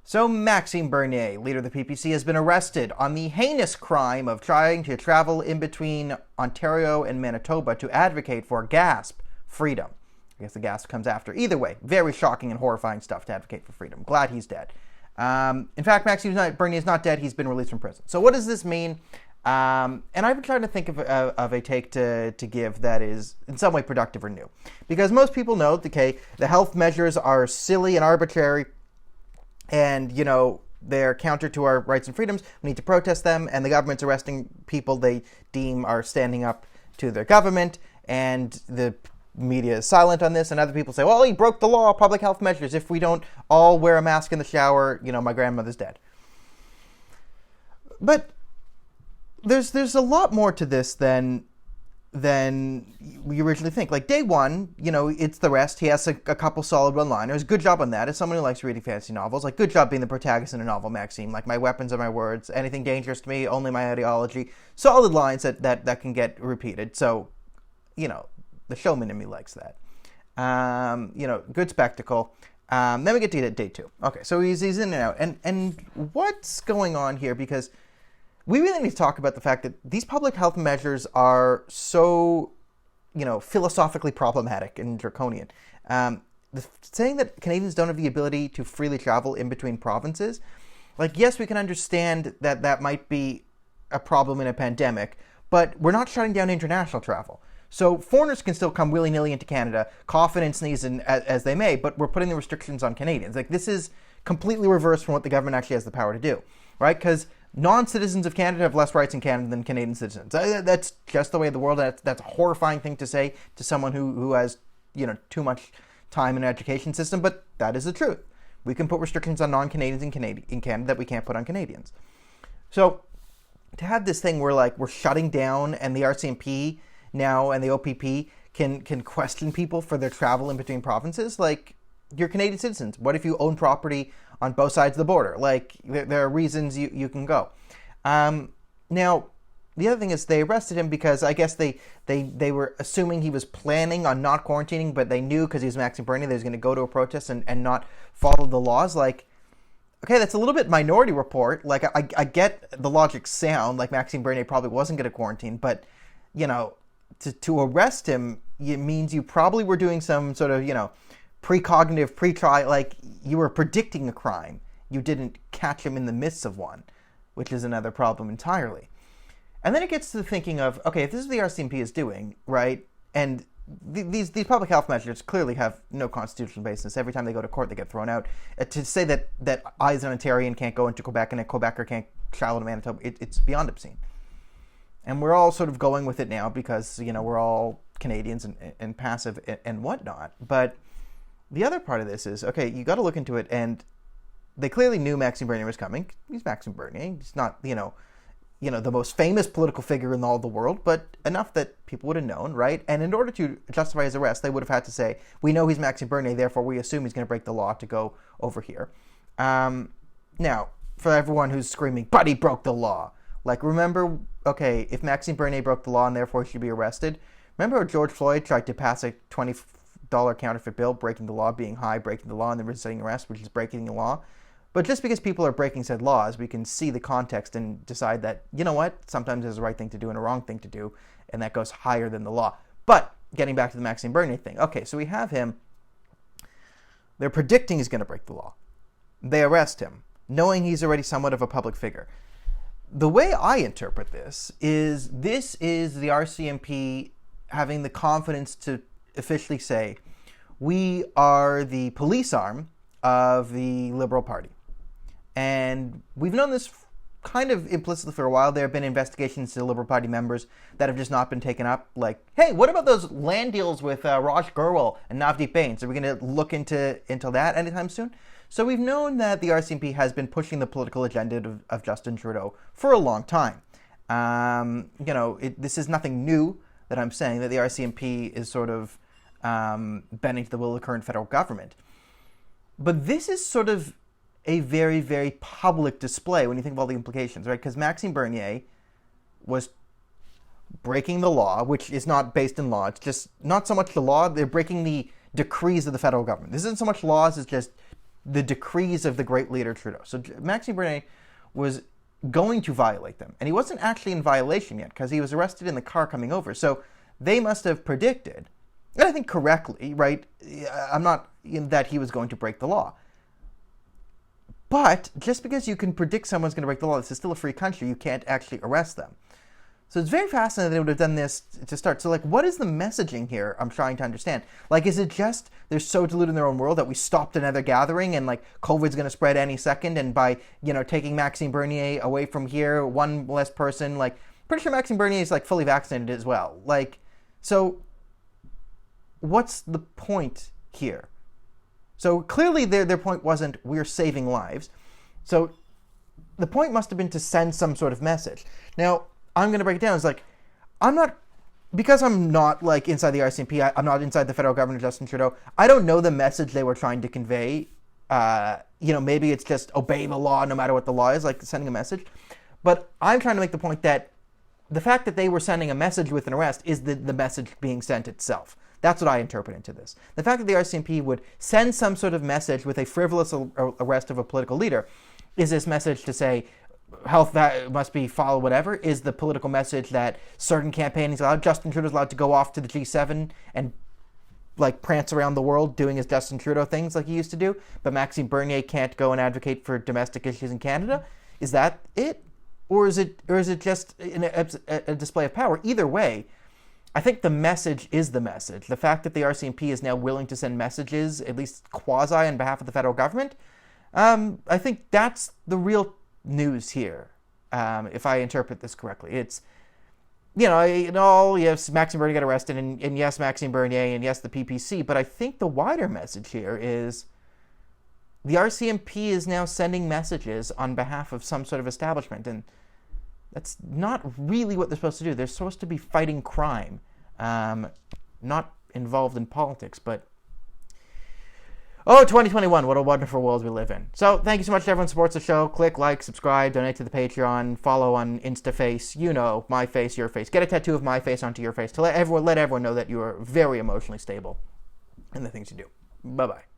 So Maxime Bernier, leader of the PPC, has been arrested on the heinous crime of trying to travel in between Ontario and Manitoba to advocate for gasp freedom. I guess the gasp comes after. Either way, very shocking and horrifying stuff to advocate for freedom. Glad he's dead. In fact, Maxime Bernier is not dead. He's been released from prison. So what does this mean? And I've been trying to think of a take to give that is in some way productive or new. Because most people know, okay, the health measures are silly and arbitrary, and, you know, they're counter to our rights and freedoms. We need to protest them, and the government's arresting people they deem are standing up to their government, and the media is silent on this, and other people say, well, he broke the law, public health measures. If we don't all wear a mask in the shower, you know, my grandmother's dead. But there's a lot more to this than we originally think. Like, day one, you know, it's the rest. He has a couple solid one-liners. Good job on that. As someone who likes reading fantasy novels, like, good job being the protagonist in a novel, Maxime. Like, my weapons are my words. Anything dangerous to me, only my ideology. Solid lines that can get repeated. So, you know, the showman in me likes that. You know, good spectacle. Then we get to day two. Okay, so he's in and out. And what's going on here? Because we really need to talk about the fact that these public health measures are so, you know, philosophically problematic and draconian. Saying that Canadians don't have the ability to freely travel in between provinces, like, yes, we can understand that that might be a problem in a pandemic, but we're not shutting down international travel. So foreigners can still come willy-nilly into Canada, coughing and sneezing as they may, but we're putting the restrictions on Canadians. Like, this is completely reversed from what the government actually has the power to do, right? Because non-citizens of Canada have less rights in Canada than Canadian citizens. That's just the way of the world. That's a horrifying thing to say to someone who has, you know, too much time in an education system, but that is the truth. We can put restrictions on non-Canadians in Canada that we can't put on Canadians. So to have this thing where, like, we're shutting down, and the RCMP now and the OPP can question people for their travel in between provinces, like, you're Canadian citizens. What if you own property on both sides of the border? Like, there are reasons you can go. Now, the other thing is they arrested him because I guess they were assuming he was planning on not quarantining, but they knew because he was Maxime Bernier that he was going to go to a protest and not follow the laws. Like, okay, that's a little bit Minority Report. Like, I get the logic sound, like Maxime Bernier probably wasn't going to quarantine, but, you know, to arrest him, it means you probably were doing some sort of, you know, precognitive, pre-trial, like, you were predicting a crime. You didn't catch him in the midst of one, which is another problem entirely. And then it gets to the thinking of, okay, if this is what the RCMP is doing, right, and these public health measures clearly have no constitutional basis. Every time they go to court, they get thrown out. To say that I, as an Ontarian, can't go into Quebec and a Quebecer can't travel to Manitoba, it's beyond obscene. And we're all sort of going with it now because, you know, we're all Canadians and passive and whatnot. But the other part of this is, okay, you got to look into it, and they clearly knew Maxime Bernier was coming. He's Maxime Bernier. He's not, you know, the most famous political figure in all the world, but enough that people would have known, right? And in order to justify his arrest, they would have had to say, we know he's Maxime Bernier, therefore we assume he's going to break the law to go over here. Now, for everyone who's screaming, but he broke the law. Like, remember, okay, if Maxime Bernier broke the law and therefore he should be arrested, remember how George Floyd tried to pass a $20 counterfeit bill, breaking the law, being high, breaking the law, and then resisting arrest, which is breaking the law? But just because people are breaking said laws, we can see the context and decide that, you know what, sometimes there's a right thing to do and a wrong thing to do, and that goes higher than the law. But getting back to the Maxime Bernier thing, okay, so we have him. They're predicting he's going to break the law. They arrest him, knowing he's already somewhat of a public figure. The way I interpret this is the RCMP having the confidence to officially say, we are the police arm of the Liberal Party. And we've known this kind of implicitly for a while. There have been investigations to Liberal Party members that have just not been taken up. Like, hey, what about those land deals with Raj Gurwal and Navdeep Bains? Are we going to look into that anytime soon? So we've known that the RCMP has been pushing the political agenda of Justin Trudeau for a long time. This is nothing new that I'm saying, that the RCMP is sort of bending to the will of the current federal government. But this is sort of a very, very public display when you think of all the implications, right? Because Maxime Bernier was breaking the law, which is not based in law. It's just not so much the law. They're breaking the decrees of the federal government. This isn't so much laws as just the decrees of the great leader Trudeau. So Maxime Bernier was going to violate them. And he wasn't actually in violation yet because he was arrested in the car coming over. So they must have predicted, and I think correctly, right? I'm not in that he was going to break the law. But just because you can predict someone's going to break the law, this is still a free country. You can't actually arrest them. So it's very fascinating that they would have done this to start. So, like, what is the messaging here? I'm trying to understand. Like, is it just they're so deluded in their own world that we stopped another gathering and, like, COVID's going to spread any second, and by, taking Maxime Bernier away from here, one less person, like, pretty sure Maxime Bernier is, like, fully vaccinated as well. Like, so what's the point here? So clearly their point wasn't we're saving lives. So the point must have been to send some sort of message. Now, I'm going to break it down. It's like, because I'm not like inside the RCMP, I'm not inside the federal government, Justin Trudeau, I don't know the message they were trying to convey. Maybe it's just obey the law no matter what the law is, like sending a message. But I'm trying to make the point that the fact that they were sending a message with an arrest is the message being sent itself. That's what I interpret into this. The fact that the RCMP would send some sort of message with a frivolous arrest of a political leader is this message to say, health that must be followed, whatever, is the political message that certain campaigning allowed. Justin Trudeau's allowed to go off to the G7 and like prance around the world doing his Justin Trudeau things like he used to do, but Maxime Bernier can't go and advocate for domestic issues in Canada. Is that it? Or is it just a display of power? Either way, I think the message is the message. The fact that the RCMP is now willing to send messages, at least quasi, on behalf of the federal government, I think that's the real news here, if I interpret this correctly. It's, yes, Maxime Bernier got arrested, and yes, Maxime Bernier, and yes, the PPC, but I think the wider message here is the RCMP is now sending messages on behalf of some sort of establishment, and that's not really what they're supposed to do. They're supposed to be fighting crime, not involved in politics, but 2021, what a wonderful world we live in. So thank you so much to everyone who supports the show. Click, like, subscribe, donate to the Patreon, follow on InstaFace, my face, your face. Get a tattoo of my face onto your face to let everyone know that you are very emotionally stable in the things you do. Bye-bye.